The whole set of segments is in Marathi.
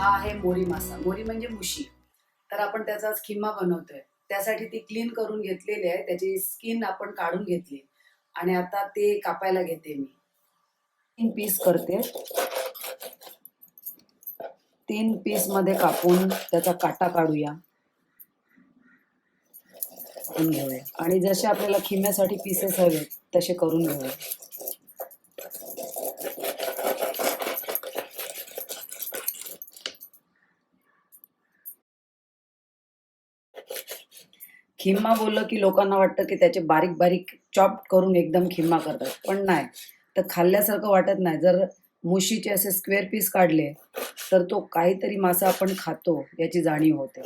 हा आहे मोरी मासा. मोरी म्हणजे मुशी. तर आपण त्याचाच खिमा बनवतोय. त्यासाठी ती क्लीन करून घेतलेली आहे. त्याची स्किन आपण काढून घेतली आणि आता ते कापायला घेते मी. 3 पीस करते. 3 पीस मध्ये कापून त्याचा काटा काढूया घेऊया आणि जसे आपल्याला खिम्यासाठी पीसेस हवे तसे करून घेऊया. खिमा बोललं की लोकांना वाटतं की त्याचे बारीक बारीक चॉप करून एकदम खिमा करतात, पण नाही. तर खाल्ल्यासारखं वाटत नाही. जर मुशीचे असे स्क्वेअर पीस काढले तर तो काहीतरी मासा आपण खातो याची जाणीव होते.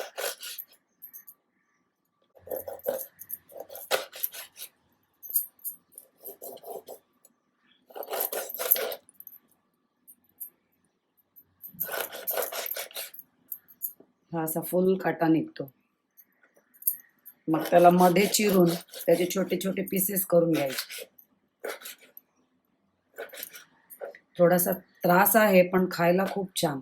हा असा फुल काटा निघतो. मग त्याला मध्ये चिरून त्याचे छोटे छोटे पीसेस करून घ्यायचे. थोडासा त्रास आहे पण खायला खूप छान.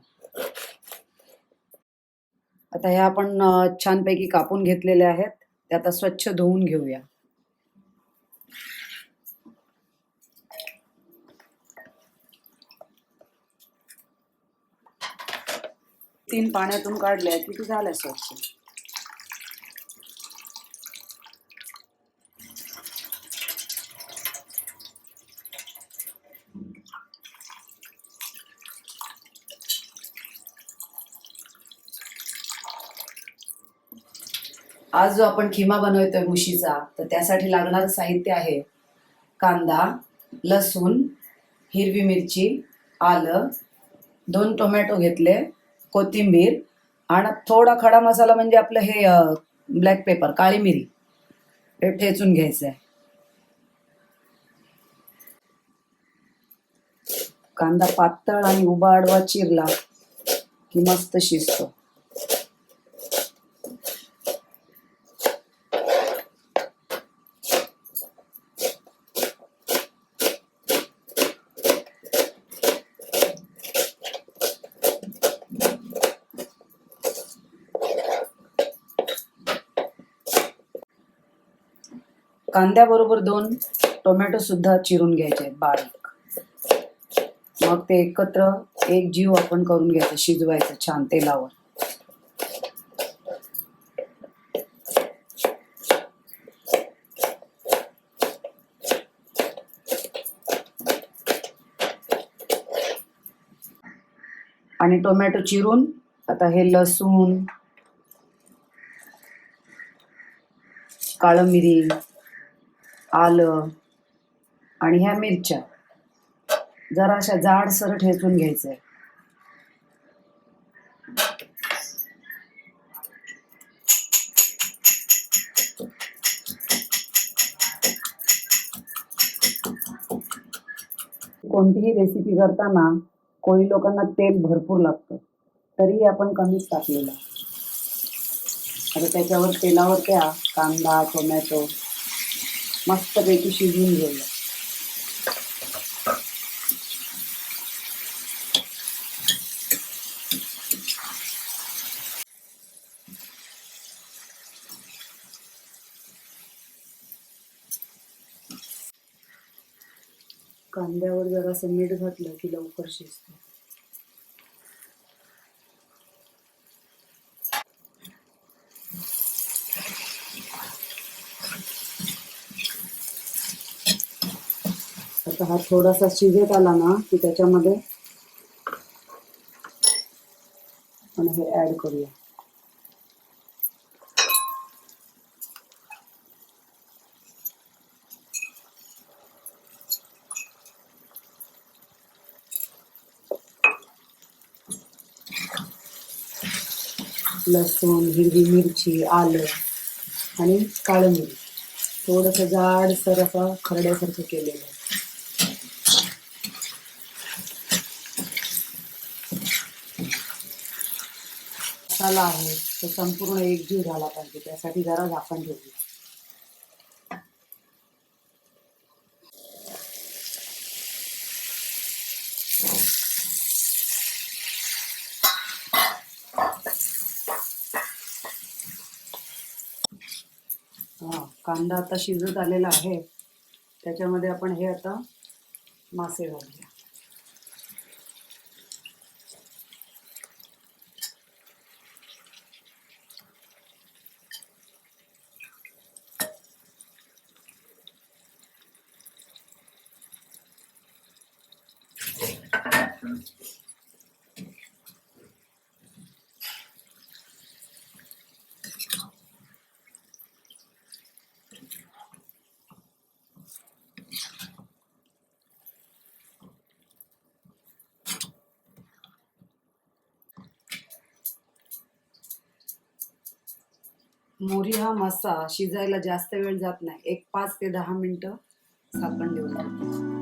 आता हे आपण छानपैकी कापून घेतलेले आहेत. ते आता स्वच्छ धुवून घेऊया. तीन पाण्यातून काढले किती झालं स्वच्छ. आज जो आपण खिमा बनवतोय मुशीचा, तर त्यासाठी लागणारं साहित्य आहे कांदा, लसूण, हिरवी मिरची, आलं, 2 टोमॅटो घेतले, कोथिंबीर आणि थोडा खडा मसाला म्हणजे आपलं हे ब्लॅक पेपर, काळी मिरी, हे ठेचून घ्यायचं आहे. कांदा पातळ आणि उभा आडवा चिरला की मस्त शिजतो. कांद्याबरोबर 2 टोमॅटो सुद्धा चिरून घ्यायचे बारीक. मग ते एकत्र एक जीव आपण करून घ्यायचं, शिजवायचं छान तेलावर. आणि टोमॅटो चिरून आता हे लसूण, काळं मिरी, आलं आणि ह्या मिरच्या जरा अशा जाडसर ठेचून घ्यायचंय. कोणतीही रेसिपी करताना कोळी लोकांना तेल भरपूर लागतं, तरीही आपण कमीच टाकलेलं. आता त्याच्यावर तेलावर त्या कांदा टोमॅटो मस्तपैकी शिजवून घेऊया. कांद्यावर जरासं मीठ घातलं की लवकर शिजतं. आता हा थोडासा शिजत आला ना की त्याच्यामध्ये आपण हे ऍड करूया. लसूण, हिरवी मिरची, आलं आणि काळं मिरी थोडंसं जाडसर असं खरड्यासारखं केलेलं आहे. मसाला आहे तो संपूर्ण एकजीव झाला पाहिजे, त्यासाठी जरा झाकण ठेवूया. कांदा आता शिजत आलेला आहे, त्याच्यामध्ये आपण हे आता मासे घालूया. मोहरी हा मासा शिजायला जास्त वेळ जात नाही, एक 5 ते 10 मिनिटं झाकण देऊन.